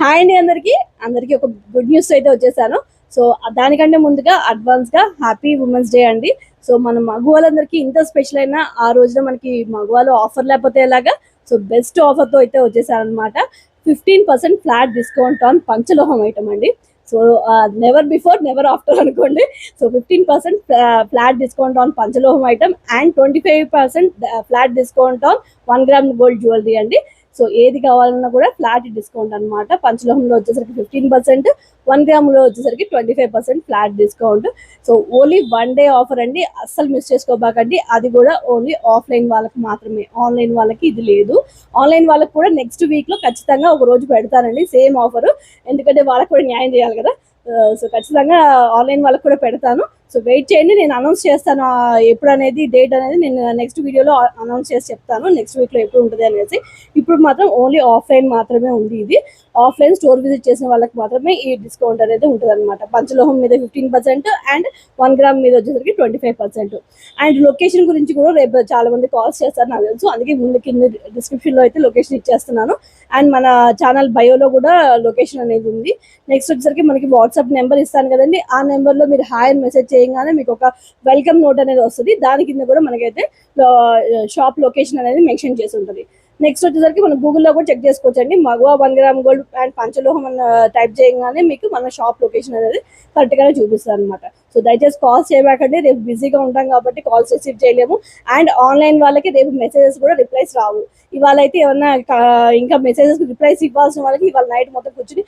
Hi అండి అందరికి ఒక గుడ్ న్యూస్ అయితే వచ్చేసాను. సో దానికంటే ముందుగా అడ్వాన్స్ గా హ్యాపీ ఉమెన్స్ డే అండి. సో మన మగవాళ్ళందరికీ ఇంత స్పెషల్ అయినా ఆ రోజున మనకి మగవాళ్ళు ఆఫర్ లేకపోతే ఎలాగా. సో బెస్ట్ ఆఫర్ తో అయితే వచ్చేసాను అనమాట. 15% ఫ్లాట్ డిస్కౌంట్ ఆన్ పంచలోహం ఐటమ్ అండి. So never before never after అనుకోండి. సో 15% ఫ్లాట్ డిస్కౌంట్ ఆన్ పంచలోహం item and 25% flat discount on 1 gram gold jewellery అండి. సో ఏది కావాలన్నా కూడా ఫ్లాట్ డిస్కౌంట్ అనమాట. పంచలోహంలో వచ్చేసరికి 15%, 1 గ్రామ్లో వచ్చేసరికి 25% flat discount. So only 1 day offer అండి, అస్సలు మిస్ చేసుకోబాకండి. అది కూడా ఓన్లీ ఆఫ్లైన్ వాళ్ళకి మాత్రమే, ఆన్లైన్ వాళ్ళకి ఇది లేదు. ఆన్లైన్ వాళ్ళకి కూడా నెక్స్ట్ వీక్లో ఖచ్చితంగా ఒక రోజు పెడతానండి సేమ్ ఆఫర్, ఎందుకంటే వాళ్ళకి కూడా న్యాయం చేయాలి కదా. సో ఖచ్చితంగా ఆన్లైన్ వాళ్ళకి కూడా పెడతాను. సో వెయిట్ చేయండి, నేను అనౌన్స్ చేస్తాను ఎప్పుడు అనేది, డేట్ అనేది నేను నెక్స్ట్ వీడియోలో అనౌన్స్ చేసి చెప్తాను, నెక్స్ట్ వీక్లో ఎప్పుడు ఉంటుంది అనేసి. ఇప్పుడు మాత్రం ఓన్లీ ఆఫ్లైన్ మాత్రమే ఉంది ఇది. ఆఫ్లైన్ స్టోర్ విజిట్ చేసిన వాళ్ళకి మాత్రమే ఈ డిస్కౌంట్ అనేది ఉంటుంది అనమాట. పంచలోహం మీద 15% అండ్ 1 గ్రామ్ మీద వచ్చేసరికి 25%. అండ్ లొకేషన్ గురించి కూడా రేపు చాలా మంది కాల్స్ చేస్తారు నాకు తెలుసు, అందుకే ముందు కింద డిస్క్రిప్షన్లో అయితే లొకేషన్ ఇచ్చేస్తున్నాను. అండ్ మన ఛానల్ బయోలో కూడా లొకేషన్ అనేది ఉంది. నెక్స్ట్ వచ్చేసరికి మనకి వాట్సాప్ నెంబర్ ఇస్తాను కదండి, ఆ నెంబర్లో మీరు హాయ్ అని మెసేజ్ చేయగానే మీకు ఒక వెల్కమ్ నోట్ అనేది వస్తుంది. దాని కింద కూడా మనకైతే షాప్ లొకేషన్ అనేది మెన్షన్ చేసి ఉంటుంది. నెక్స్ట్ వచ్చేసరికి మనం గూగుల్లో కూడా చెక్ చేసుకోవచ్చండి. మగవా 1 గ్రామ్ గోల్డ్ అండ్ పంచలోహం అన్న టైప్ చేయగానే మీకు మన షాప్ లొకేషన్ అనేది కరెక్ట్గానే చూపిస్తారు అనమాట. సో దయచేసి కాల్స్ చేయబాకండి, రేపు బిజీగా ఉంటాం కాబట్టి కాల్స్ రిసీవ్ చేయలేము. అండ్ ఆన్లైన్ వాళ్ళకి రేపు మెసేజెస్ కూడా రిప్లైస్ రావు. ఇవాళ అయితే ఏమన్నా ఇంకా మెసేజెస్ రిప్లైస్ ఇవ్వాల్సిన వాళ్ళకి ఇవాళ నైట్ మొత్తం కూర్చుని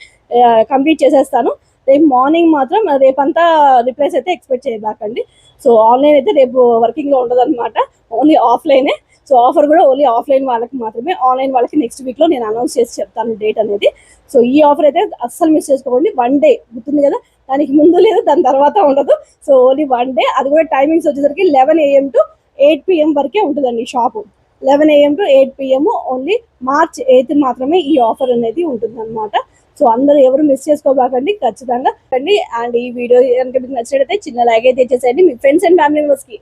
కంప్లీట్ చేసేస్తాను. రేపు మార్నింగ్ మాత్రం రేపంతా రిప్లైస్ అయితే ఎక్స్పెక్ట్ చేయబాకండి. సో ఆన్లైన్ అయితే రేపు వర్కింగ్లో ఉండదు అనమాట, ఓన్లీ ఆఫ్లైనే. సో ఆఫర్ కూడా ఓన్లీ ఆఫ్లైన్ వాళ్ళకి మాత్రమే, ఆన్లైన్ వాళ్ళకి నెక్స్ట్ వీక్లో నేను అనౌన్స్ చేసి చెప్తాను డేట్ అనేది. సో ఈ ఆఫర్ అయితే అస్సలు మిస్ చేసుకోండి. 1 డే గుర్తుంది కదా, దానికి ముందు లేదు దాని తర్వాత ఉండదు. సో ఓన్లీ 1 డే, అది కూడా టైమింగ్స్ వచ్చేసరికి 11 AM to 8 PM వరకే ఉంటుందండి shop. 11 AM to 8 PM only March 8 మాత్రమే ఈ ఆఫర్ అనేది ఉంటుంది అనమాట. సో అందరూ ఎవరు మిస్ చేసుకోబాకండి ఖచ్చితంగా అండి. అండ్ ఈ వీడియో కనుక మీకు నచ్చినట్టయితే చిన్న లైక్ అయితే ఇచ్చేసేయండి. మీ ఫ్రెండ్స్ అండ్ ఫ్యామిలీ మెంబర్స్కి,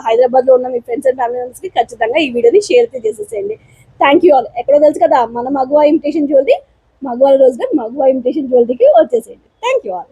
హైదరాబాద్లో ఉన్న మీ ఫ్రెండ్స్ అండ్ ఫ్యామిలీ మెంబర్స్కి ఖచ్చితంగా ఈ వీడియోని షేర్ అయితే చేసేసేయండి. Thank you all. ఎక్కడో తెలుసు కదా మన మగువా ఇమిటేషన్ జ్యువెలరీ, మగవాళ్ళ రోజున మగువా ఇమిటేషన్ జ్యువెలరీకి వచ్చేసేయండి. Thank you all.